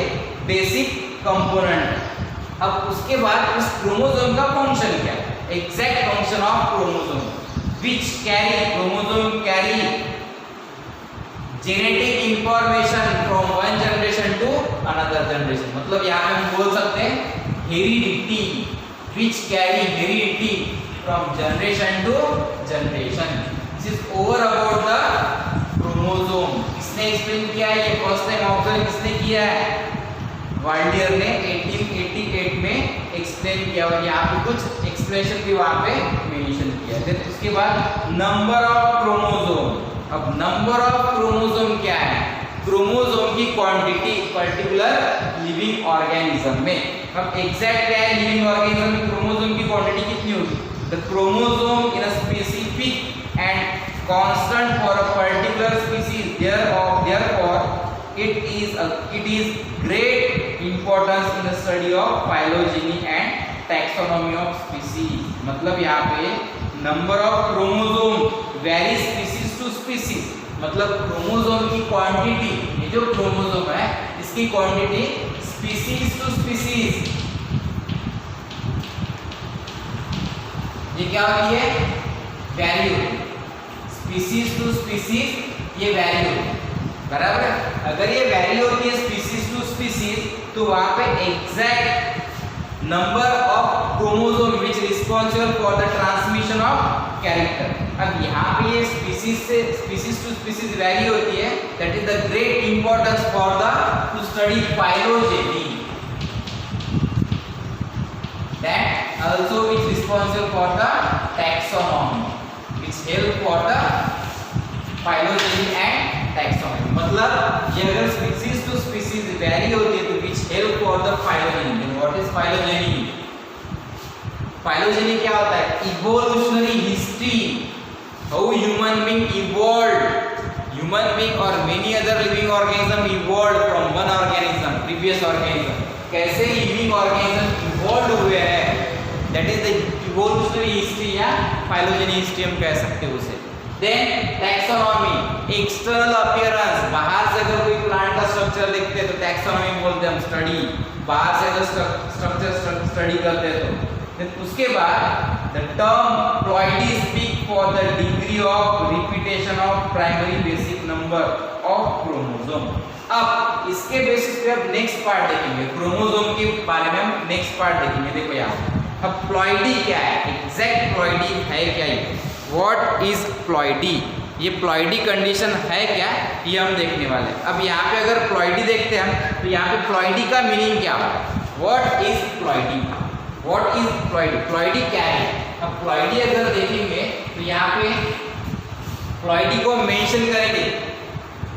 बेसिक कंपोनेंट। अब उसके बाद उस क्रोमोसोम का फंक्शन क्या है? Exact function of chromosome which carry chromosome carry genetic information from one generation to another generation। मतलब यहाँ पे हम बोल सकते हैं heredity, which carry heredity from generation to generation। This is over about the chromosome। किसने एक्सप्लेन किया है? ये फर्स्ट टाइम ऑब्जर्व किसने किया है? वाल्डियर ने 1888 में एक्सप्लेन किया, और यहाँ पे कुछ एक्सप्लेनेशन भी वहाँ पे मेंशन किया है। उसके बाद नंबर ऑफ क्रोमोसोम। अब नंबर ऑफ क्रोमोसोम क्या है? क्रोमोसोम की क्वांटिटी पर्टिकुलर लिविंग ऑर्गेनिज्म में। अब एग्जैक्ट क्या है लिविंग ऑर्गेनिज्म में क्रोमोसोम की क्वांटिटी कितनी होगी? The chromosome in a specific and constant for a particular species, therefore it is great importance in the study of phylogeny and taxonomy of species। मतलब यहाँ पे number of chromosome vary species to species, मतलब chromosome की quantity, ये जो chromosome है इसकी quantity species to species, ये क्या होती है? वैरी होती है। स्पीसीज टू स्पीसीज ये वैरी होती है, बराबर है। अगर ये वैरी होती है स्पीसीज टू स्पीसीज, तो वहां पे exact number of chromosome which responsible for the transmission of character. अब यहाँ पे ये स्पीसीज से स्पीसीज टू स्पीसीज वैरी होती है, that is the great importance for the two study phylogeny, that also which responsible for the taxonomy, which help for the phylogeny and taxonomy. मतलब ये अगर स्पीसीज टू स्पीसीज वैरी होती है तो which help for the phylogeny. Then what is phylogeny? Phylogeny क्या होता है? Evolutionary history, how human being evolved, human being और many other living organism evolved from one organism previous organism. कैसे living organism evolve हुए हैं that is the evolutionary history या phylogeny history हम कह सकते हैं उसे। देन टैक्सोनॉमी, एक्सटर्नल अपीयरेंस, बाहर से अगर कोई प्लांट का स्ट्रक्चर देखते हैं तो टैक्सोनॉमी बोलते हैं हम, स्टडी, बाहर से अगर स्ट्रक्चर स्टडी करते हैं तो। फिर उसके बाद the term ploidy speak for the degree of repetition of primary basic number of chromosome. अब इसके बेसिस पे अब नेक्स्ट पार्ट देखेंगे, क्रोमोसोम के बारे में हम नेक्स्ट पार्ट देखेंगे। देखो यहाँ अब प्लॉइडी क्या है, एग्जैक्ट प्लॉइडी है क्या, ये व्हाट इज प्लॉइडी, ये प्लॉइडी कंडीशन है क्या, ये हम देखने वाले हैं। अब यहाँ पे अगर प्लॉइडी देखते हैं हम तो यहाँ पे प्लॉइडी का मीनिंग क्या होगा, what is ploidy, what is ploidy, ploidy क्या है। अब प्लॉइडी अगर देखेंगे तो यहाँ पे प्लॉइडी को मेंशन करेंगे,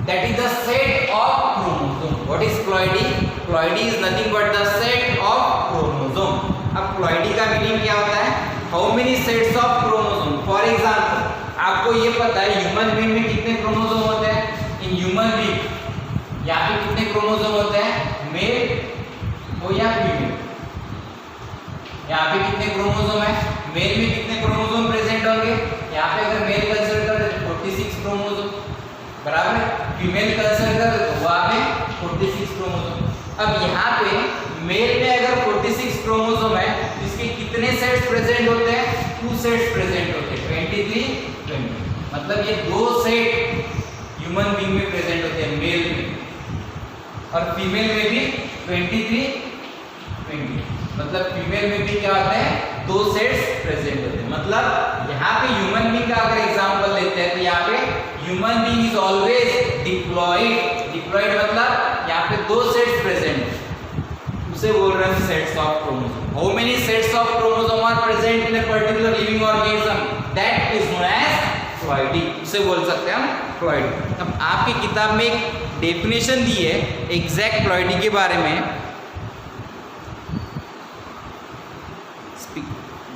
that is the set of chromosome. What is ploidy, ploidy is nothing but the set of chromosome. अब प्लॉइडी का मीनिंग क्या होता है, how many sets of chromosome. For example आपको ये पता है ह्यूमन बीइंग में कितने क्रोमोसोम होते हैं, इन ह्यूमन बीइंग यहाँ पे कितने क्रोमोसोम होते हैं, मेल हो या फीमेल, यहाँ पे कितने क्रोमोसोम है, मेल में कितने क्रोमोसोम प्रेजेंट होंगे, यहाँ पे अगर मेल कंसीडर करें तो 46 क्रोमोसोम, बराबर, फीमेल कंसीडर करें तो वहाँ पे 46 क्रोमोसोम। अब यहाँ पे मेल में अगर 46 क्रोमोसोम है तो इसके कितने सेट्स प्रेजेंट होते हैं, 2 सेट्स प्रेजेंट होते हैं, 23, 20, मतलब ये 2 सेट ह्यूमन बीइंग में प्रेजेंट होते हैं, मेल में, और फीमेल में भी 23, 20, मतलब फीमेल में भी क्या होते हैं, 2 सेट्स प्रेजेंट होते हैं। मतलब यहाँ पे ह्यूमन बीइंग का अगर एग्जांपल लेते हैं तो यहाँ पे human being is always diploid, diploid मतलब यहाँ पे 2 सेट्स प्रेजेंट, उसे बोल रहे हैं sets of chromosome. How many sets of chromosome are present in a particular living organism, that is known as ploidy, उसे बोल सकते हैं हम प्लॉइडी। अब आपकी किताब में एक डेफिनेशन दी है एग्जैक्ट प्लॉइडी के बारे में,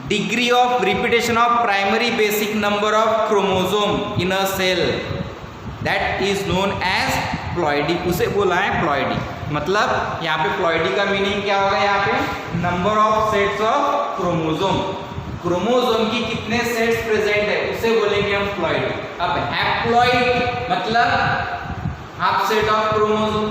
degree of repetition of primary basic number of chromosome in a cell, that is known as ploidy, उसे बोला है प्लॉइडी। मतलब यहाँ पे प्लॉइडी का मीनिंग क्या होगा, यहाँ पे number of sets of chromosome, chromosome की कितने सेट्स प्रेजेंट है उसे बोलेंगे हम प्लॉइडी। अब हैप्लॉइड मतलब half set of chromosome,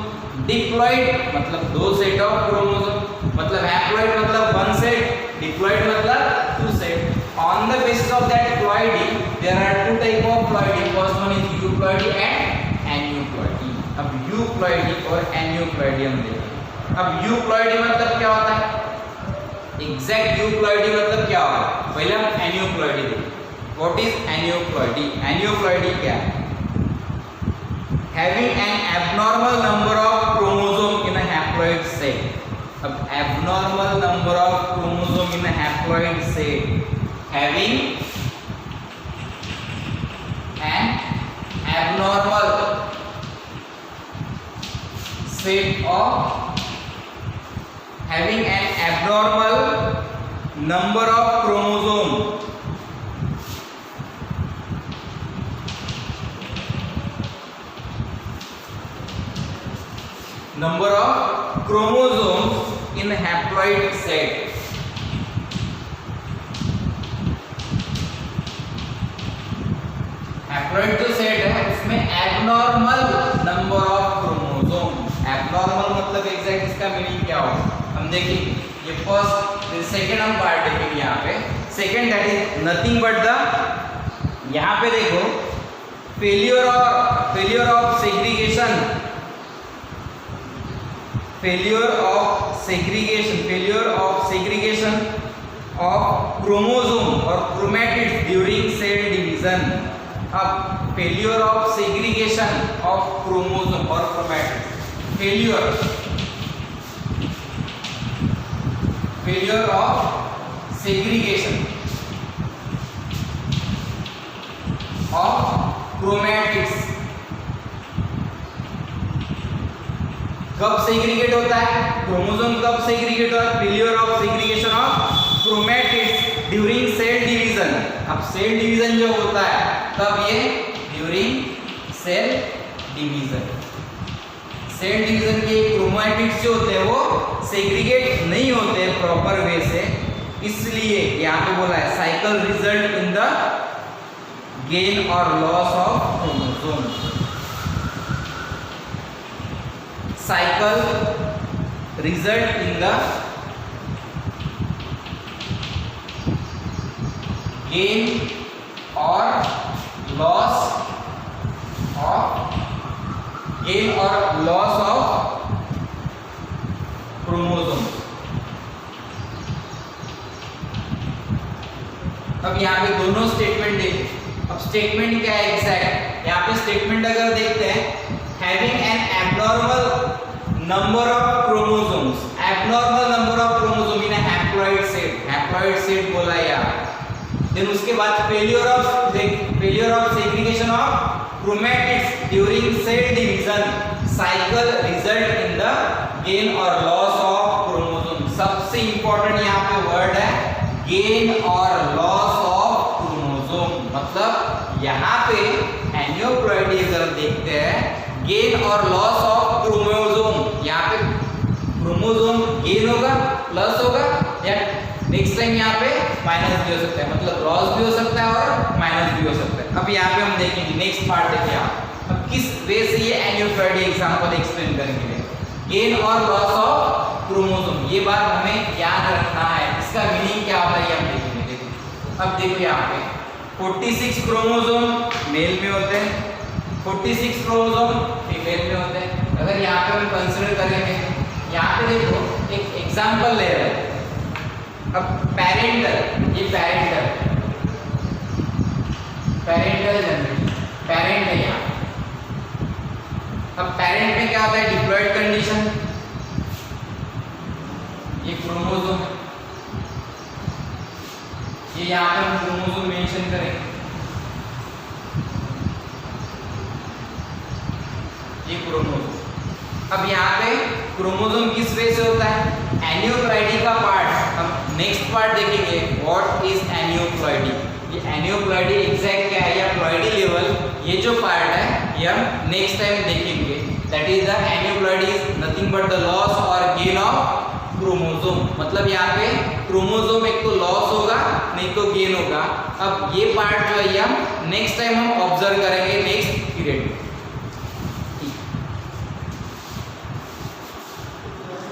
diploid मतलब 2 सेट ऑफ क्रोमोसोम, मतलब हैप्लॉइड मतलब 1 सेट, डिप्लॉइड मतलब 2 set. On the basis of that ploidy, there are 2 type of ploidy. First one is euploidy and aneuploidy. अब euploidy और aneuploidy हम देखें। अब euploidy मतलब क्या होता है, एग्जैक्ट euploidy मतलब क्या होगा, पहले हम aneuploidy देखें। What is aneuploidy? Aneuploidy क्या है, having an abnormal number of chromosome in a haploid set. अब abnormal number of chromosome in a haploid set, having an abnormal set of, having an abnormal number of chromosome number of chromosomes in haploid set. Haploid जो set है उसमें abnormal number of chromosome, abnormal मतलब exact इसका meaning क्या होगा हम देखेंगे। ये फर्स्ट सेकंड हम पार्ट देखेंगे। यहाँ पे second that is nothing but the, यहाँ पे देखो failure of segregation, failure of segregation of chromosome और क्रोमैटिड्स ड्यूरिंग सेल डिवीजन। अब failure of segregation of chromosome और chromatids, failure of segregation of chromatids कब सेग्रीगेट होता है, क्रोमोसोम कब सेग्रीगेट होता है, failure of segregation of chromatids during cell division. अब सेल डिवीजन जो होता है तब ये during cell division, cell division के क्रोमैटिड्स जो होते हैं वो सेग्रीगेट नहीं होते प्रॉपर वे से, इसलिए यहाँ पे बोला है cycle result in the gain और loss of chromosome. Cycle result in the gain और लॉस ऑफ क्रोमोसोम। अब यहाँ पे दोनों स्टेटमेंट देखिए। अब स्टेटमेंट क्या है एग्जैक्ट, यहाँ पे स्टेटमेंट अगर देखते हैं, having an abnormal number of chromosomes, abnormal number of chromosome in haploid set बोला यार। देन उसके बाद failure of segregation of chromatids during cell division, cycle result in the gain और लॉस ऑफ क्रोमोसोम। सबसे important यहाँ पे word है gain और लॉस ऑफ क्रोमोसोम। मतलब यहाँ पे एनियोप्लॉइडी अगर देखते हैं, गेन और लॉस ऑफ क्रोमोसोम, यहाँ पे क्रोमोसोम गेन होगा, प्लस होगा, या नेक्स्ट टाइम यहाँ पे माइनस भी हो सकता है, मतलब लॉस भी हो सकता है और माइनस भी हो सकता है। अब यहाँ पे हम देखेंगे नेक्स्ट पार्ट देखिए आप, अब किस वे से ये एनियोप्लॉइडी एग्जांपल एक्सप्लेन करेंगे। गेन और लॉस ऑफ क्रोमोसोम, ये बात हमें याद रखना है, इसका मीनिंग क्या होता है ये हम देखेंगे। देखिए अब देखो यहाँ पे 46 क्रोमोसोम मेल में होते हैं, 46 क्रोमोसोम फीमेल में होते हैं। अगर यहाँ पे हम कंसिडर करेंगे, यहाँ पे देखो एक एग्जांपल ले रहे हैं। अब पेरेंटल, ये पेरेंटल जनरेशन, पेरेंट है यहाँ। अब पेरेंट में क्या होता है, डिप्लॉयड कंडीशन, ये क्रोमोसोम, ये यहाँ पर हम क्रोमोसोम मेंशन करेंगे, ये क्रोमोसोम। अब यहाँ पे क्रोमोसोम किस वे से होता है, एनियोप्लॉइडी का पार्ट। हम नेक्स्ट पार्ट देखेंगे, व्हाट इज एनियोप्लॉइडी। ये एनियोप्लॉइडी एग्जैक्ट क्या है या प्लॉइडी लेवल, ये जो पार्ट है ये हम नेक्स्ट टाइम देखेंगे। That is the aneuploidy is nothing but the loss और गेन ऑफ क्रोमोसोम। मतलब यहाँ पे क्रोमोसोम एक तो लॉस होगा नहीं तो गेन होगा। अब ये पार्ट जो है हम नेक्स्ट टाइम हम ऑब्जर्व करेंगे नेक्स्ट पीरियड।